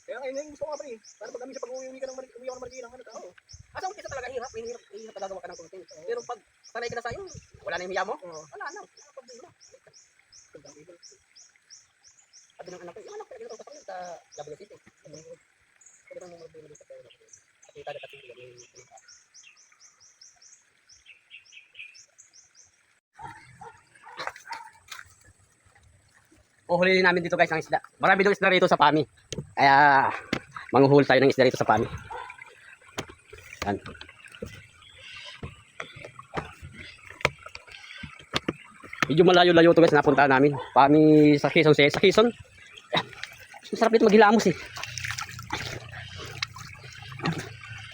Kaya ngayon gusto ko nga pre, para pag kami sa pag-uwi ka ng Marikina, ano tao. Asa mo kasi talaga hirap, may hirap talaga ka ng content. Pero pag sanay ka na sa iyo, wala na yung hiya mo. Wala na, problema. Sabi ng anak ko, yung anak ko naging sa sa Davao City. Sabi ng mga problema sa pera. Kasi tayo kasi yung uhulihin namin dito guys ng isda. Marami daw isda rito sa Pami. Kaya manghuhul tayo ng isda rito sa Pami. Yan. Medyo malayo-layo to guys, napunta namin. Pami sa Quezon. Sa Quezon. Sarap dito maghilamos eh.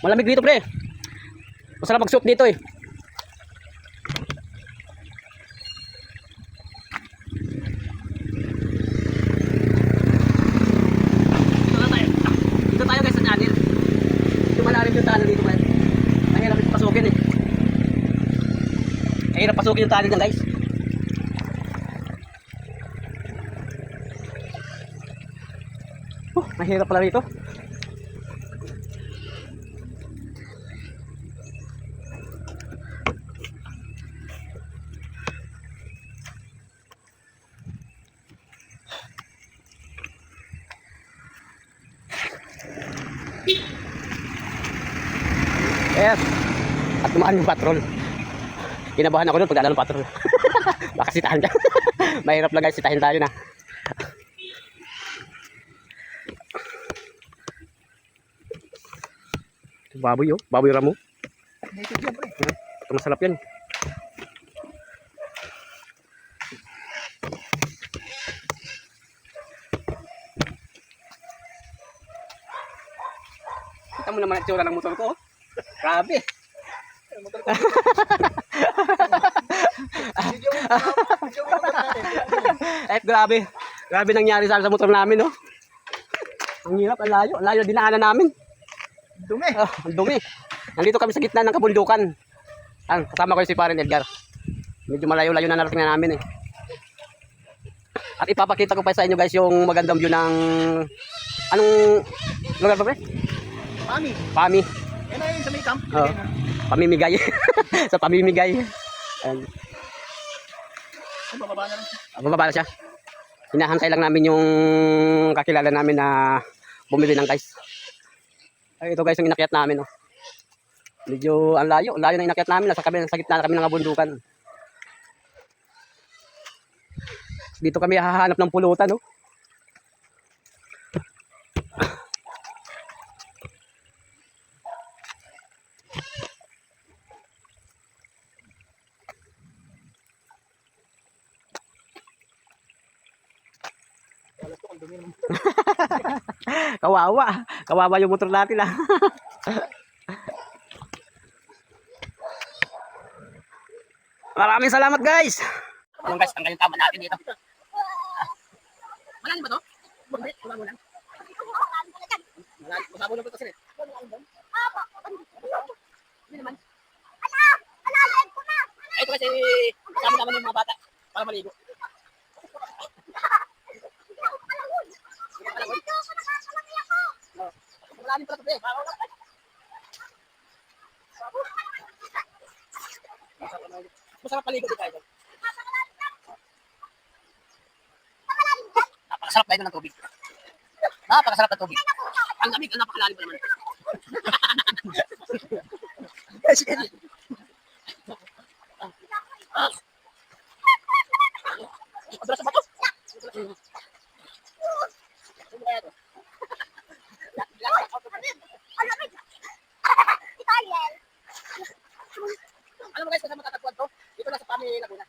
Malamig dito pre. Masarap mag-soup dito eh. Mahirap pasukin yung tali niyan guys. Mahirap pala rito. Yes. At tumaan yung patrol. Kinabahan ako doon pag dala ng patrol. Baka sitahan ka. Mahirap lang guys, sitahin tayo na. Baboy oh, baboy ramo. Ito masarap yan. Kita mo naman ang tsura ng motor ko. Grabe. Grabe. Grabe nangyari sa motor namin, no? Ang hirap, ang layo. Ang layo dinaanan namin. Dumi. Ang dumi. Nandito kami sa gitna ng kabundukan. Kasama ko si Paren Edgar. Medyo malayo-layo na narating na namin eh. At ipapakita ko pa sa inyo guys yung magandang view ng anong lugar ba pre? Pami. Pami. Yan ay sa may camp. Pamimigay. Sa pamimigay. Bababa na lang siya. Bababa na siya. Hinahantay lang namin yung kakilala namin na bumili ng guys. Ay, ito guys yung inakyat namin. Oh. Medyo ang layo na inakyat namin. Nasa gitna kami ng bundukan. Dito kami hahanap ng pulutan. Oh. Kawawa yung motor natin ah. Maraming salamat guys. Yung guys, tanggalin tama natin dito. Malalim ba to? Malabo lang. Malabo lang po kasi. Hindi naman. Ito kasi kasama naman yung mga bata para maligo. Malalim pala ito eh. Masarap paligo dito ito. Napakasarap na ito ng tubig. Napakasarap ng tubig. Ang lamig, napakalalim pa naman. Adras sa bato. Alam mo guys, kasi matatagpuan to. Dito na sa Pami, Laguna.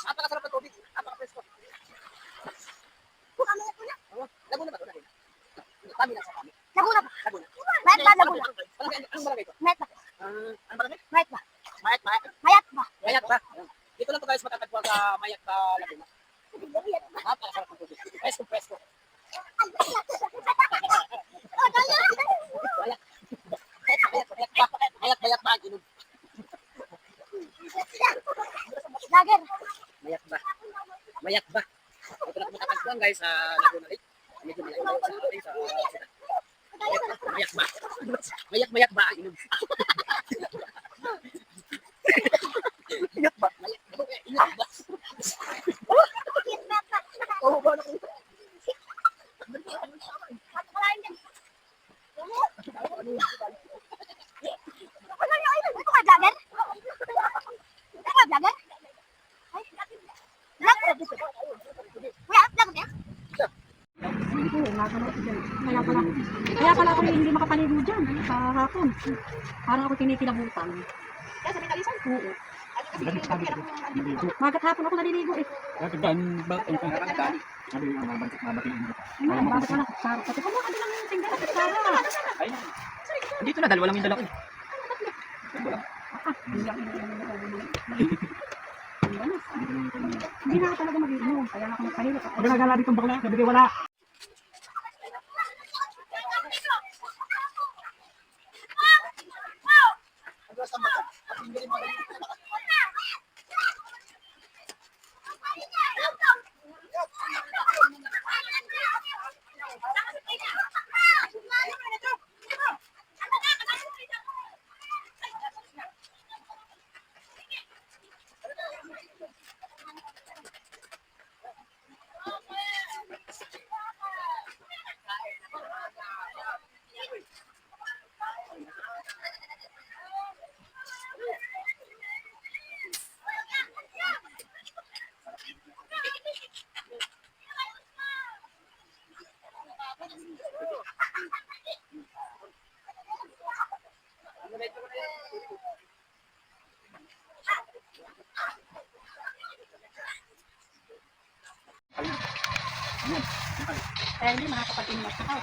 Napakasarap ng tubig. Napaka-presko. ang barangay ko? Mayat ba? Ano barangay? Mayat ba? Mayat, mayat. Mayat ba? Mayat ba? Dito lang to guys, matatagpuan sa Mayat ba, Laguna. Mayat ba? Napakasarap ng tubig. Presko, presko. Oh, dala! Mayat. Mayat, mayat ba? Inom. Lager. Mayat ba? Mayat ba? Ito lang matatagpuan guys sa Laguna Lake. Medyo malayo sa atin sa sila. Mayat ba? Mayat, mayat ba? Inom. Mayat ba? Mayat ba? Inom ba? Oo, ba na Kaya pala ako hindi makapaligo dyan kahapon. Parang ako tinikilabutan. Oo. Magat hapon ako naliligo eh. Bakit wala? Sarap. Kasi kung ano lang yung tinggal at sarap. dito na, dalawa lang yung dala ko. Hindi na ako talaga mag-inom. Kaya ako magpahilo. Pag nagala ditong bakla, sabi ko wala. Kaya hindi makakapag-inom at sakaw.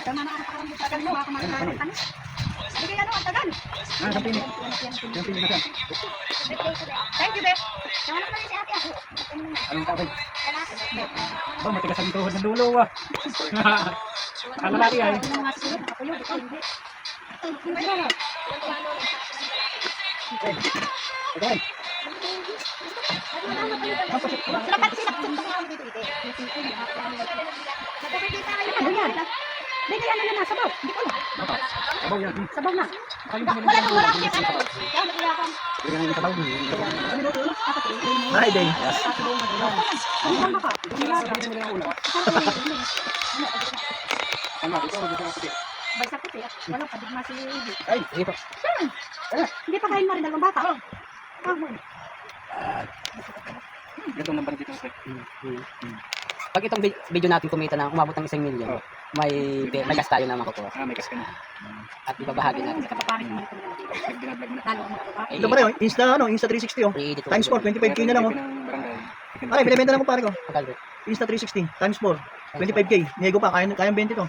Tama na ako sa kanila, baka makakaroon ka na. Sige, ano, ang tagal. Thank you, Beth. Tama na pala si ate ako. Anong tawag? Lalaki. Oh, matigas ang tuhod ng dulo ah. Ang lalaki ay. Ano nga sila, nakapulo, ito hindi. Okay. Sila pati sila kusuntok na ako dito. Nagkakita kayo. Ano yan? Hindi kaya ano na, sabaw. Hindi ko na. Sabaw yan. Sabaw na. Wala nang wala akong ano. Kaya nag-iyakan. Hindi nga yung sabaw. Ay, day. ano ka? Bagsak ko siya. Walang padigma si Eddie. Ay, dito. Hindi pa kain na rin dalawang bata. Ito lang dito. Pag itong video natin kumita na umabot ng 1 million, may gas tayo na makukuha. May gas ka na. At ibabahagi natin. Hindi ka paparin mo ito. Talo mo ito ba? Ito pare, oh, Insta 360 oh. Times 4, 25k na lang oh. Pare, binibenta lang ko pare ko. Pagkaldo. Insta 360 times 4, 25k. Nego pa, kayang 20 to.